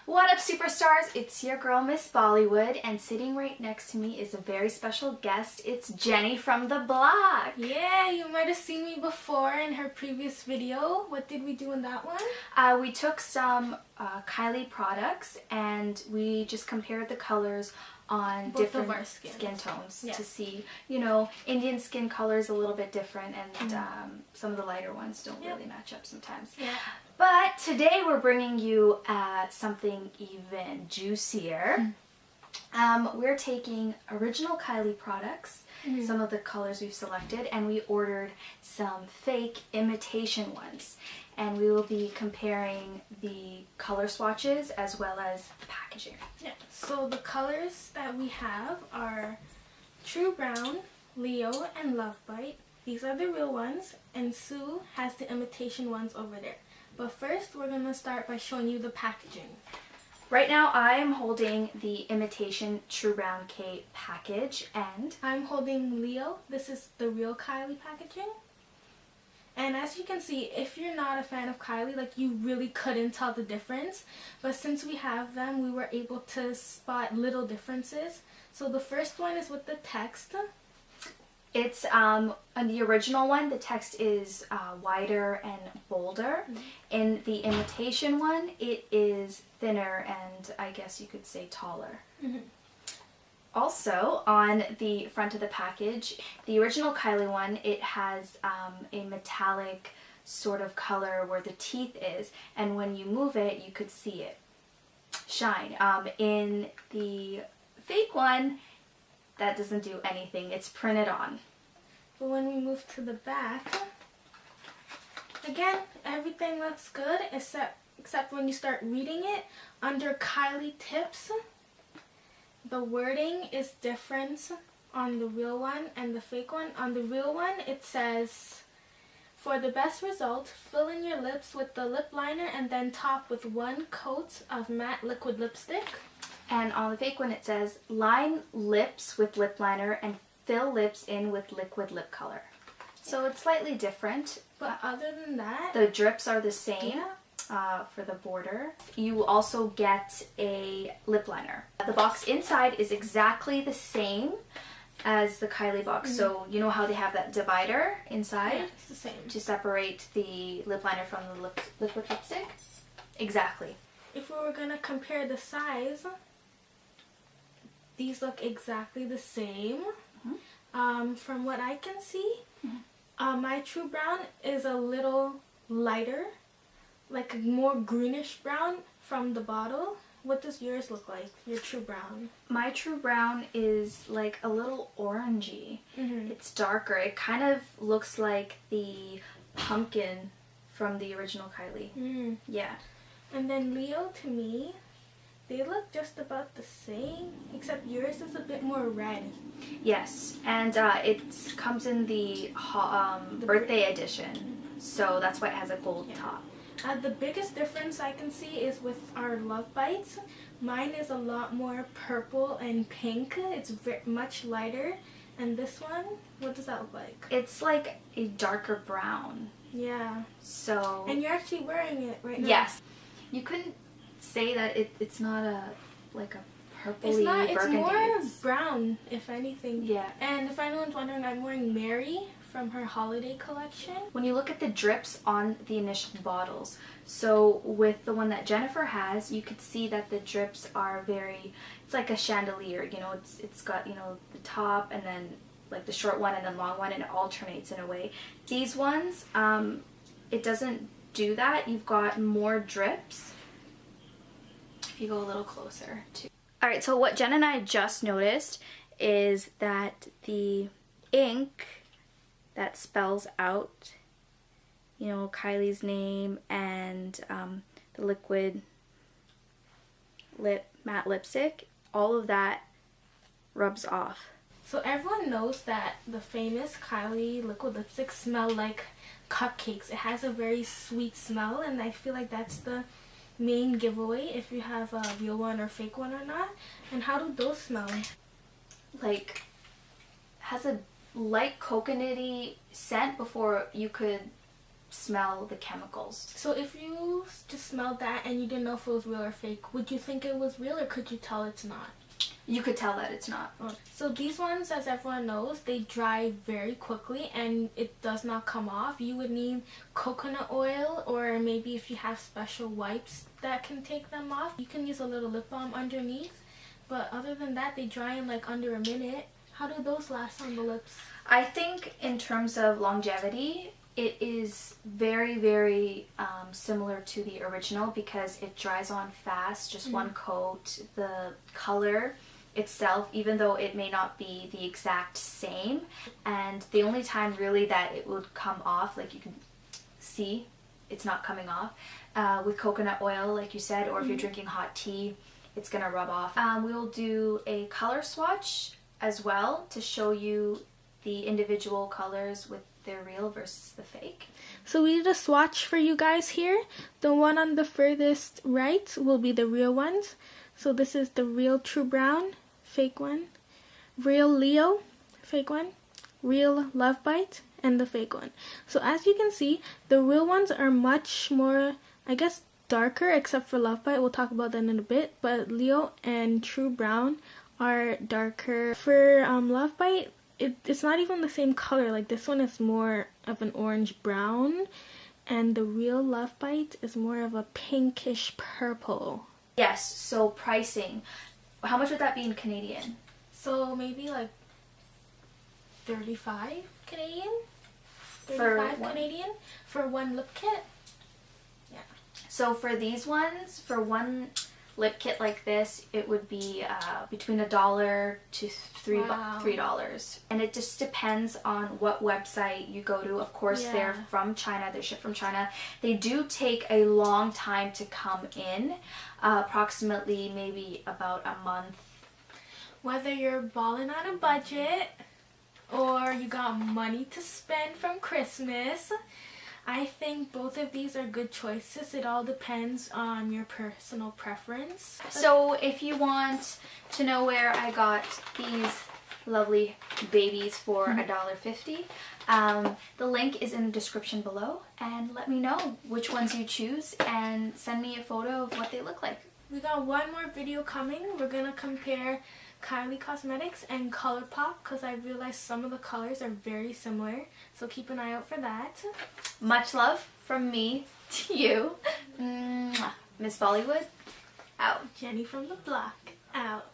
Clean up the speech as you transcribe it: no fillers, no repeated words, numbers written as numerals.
What up, superstars? It's your girl, Miss Bollywood, and sitting right next to me is a very special guest. It's Jenny from the block. Yeah, you might have seen me before in her previous video. What did we do in that one? We took some KYLIE products and we just compared the colors on Both different of our skin tones to see, Indian skin color is a little bit different, and some of the lighter ones don't really match up sometimes. Yeah. But today we're bringing you something even juicier. We're taking original KYLIE products, some of the colors we've selected, and we ordered some fake imitation ones. And we will be comparing the color swatches as well as packaging. Yeah, so the colors that we have are True Brown, Leo, and Love Bite. These are the real ones, and Sue has the imitation ones over there. But first, we're going to start by showing you the packaging. Right now, I'm holding the imitation True Brown K package, and I'm holding Leo. This is the real KYLIE packaging. And as you can see, if you're not a fan of KYLIE, you really couldn't tell the difference. But since we have them, we were able to spot little differences. So the first one is with the text. It's, on the original one, the text is wider and bolder. In the imitation one, it is thinner and I guess you could say taller. Also, on the front of the package, the original KYLIE one, it has a metallic sort of color where the teeth is, and when you move it, you could see it shine. In the fake one, that doesn't do anything. It's printed on. But when we move to the back, again, everything looks good except when you start reading it. Under KYLIE tips, the wording is different on the real one and the fake one. On the real one, it says, "For the best result, fill in your lips with the lip liner and then top with 1 coat of matte liquid lipstick." And on the fake one, it says, "Line lips with lip liner and fill lips in with liquid lip color." So it's slightly different. But other than that, the drips are the same. For the border. You also get a lip liner. The box inside is exactly the same as the KYLIE box. So you know how they have that divider inside? Yeah, it's the same. To separate the lip liner from the liquid lipstick? Exactly. If we were going to compare the size, these look exactly the same. From what I can see, my True Brown is a little lighter, like a more greenish brown from the bottle. What does yours look like, your True Brown? My True Brown is like a little orangey. It's darker. It kind of looks like the pumpkin from the original KYLIE. Yeah. And then Leo, to me, they look just about the same, except yours is a bit more red. Yes, and it comes in the birthday edition, so that's why it has a gold top. The biggest difference I can see is with our Love Bites. Mine is a lot more purple and pink. It's much lighter. And this one, what does that look like? It's like a darker brown. Yeah. So. And you're actually wearing it right now. Yes. You couldn't say that it's not like a purpley it's not, burgundy. It's more brown, if anything. Yeah. And if anyone's wondering, I'm wearing Mary from her holiday collection. When you look at the drips on the initial bottles, so with the one that Jennifer has, you could see that the drips are it's like a chandelier, it's got, the top and then like the short one and then long one, and it alternates in a way. These ones, it doesn't do that. You've got more drips. If you go a little closer too. Alright, so what Jen and I just noticed is that the ink that spells out, KYLIE's name and the liquid matte lipstick, all of that rubs off. So everyone knows that the famous KYLIE liquid lipsticks smell like cupcakes. It has a very sweet smell, and I feel like that's the main giveaway if you have a real one or fake one or not. And how do those smell? Like, has a light coconutty scent before you could smell the chemicals. So if you just smelled that and you didn't know if it was real or fake, would you think it was real or could you tell it's not? You could tell that it's not. So these ones, as everyone knows, they dry very quickly and it does not come off. You would need coconut oil, or maybe if you have special wipes that can take them off, you can use a little lip balm underneath. But other than that, they dry in like under a minute. How do those last on the lips? I think in terms of longevity, it is very, very similar to the original because it dries on fast, just one coat. The color itself, even though it may not be the exact same, and the only time really that it would come off, like you can see it's not coming off, with coconut oil like you said, or if you're drinking hot tea, it's gonna rub off. We'll do a color swatch as well to show you the individual colors with the real versus the fake. So we did a swatch for you guys here. The one on the furthest right will be the real ones. So this is the real True Brown, fake one, real Leo, fake one, real Love Bite, and the fake one. So as you can see, the real ones are much more, I guess, darker, except for Love Bite. We'll talk about that in a bit. But Leo and True Brown are darker. For Love Bite, it's not even the same color. Like this one is more of an orange brown, and the real Love Bite is more of a pinkish purple. Yes, so pricing. How much would that be in Canadian? So maybe like 35 Canadian? 35 For Canadian for one lip kit? Yeah. So for these ones, for one lip kit like this, it would be between $1 to $3. And it just depends on what website you go to. Of course, they're from China. They're shipped from China. They do take a long time to come in, approximately maybe about a month. Whether you're balling on a budget or you got money to spend from Christmas, I think both of these are good choices. It all depends on your personal preference. So if you want to know where I got these lovely babies for $1.50, the link is in the description below, and let me know which ones you choose and send me a photo of what they look like. We got one more video coming. We're gonna compare KYLIE Cosmetics and ColourPop because I realized some of the colors are very similar, so keep an eye out for that. Much love from me to you. Miss Bollywood, out. Jenny from the block, out.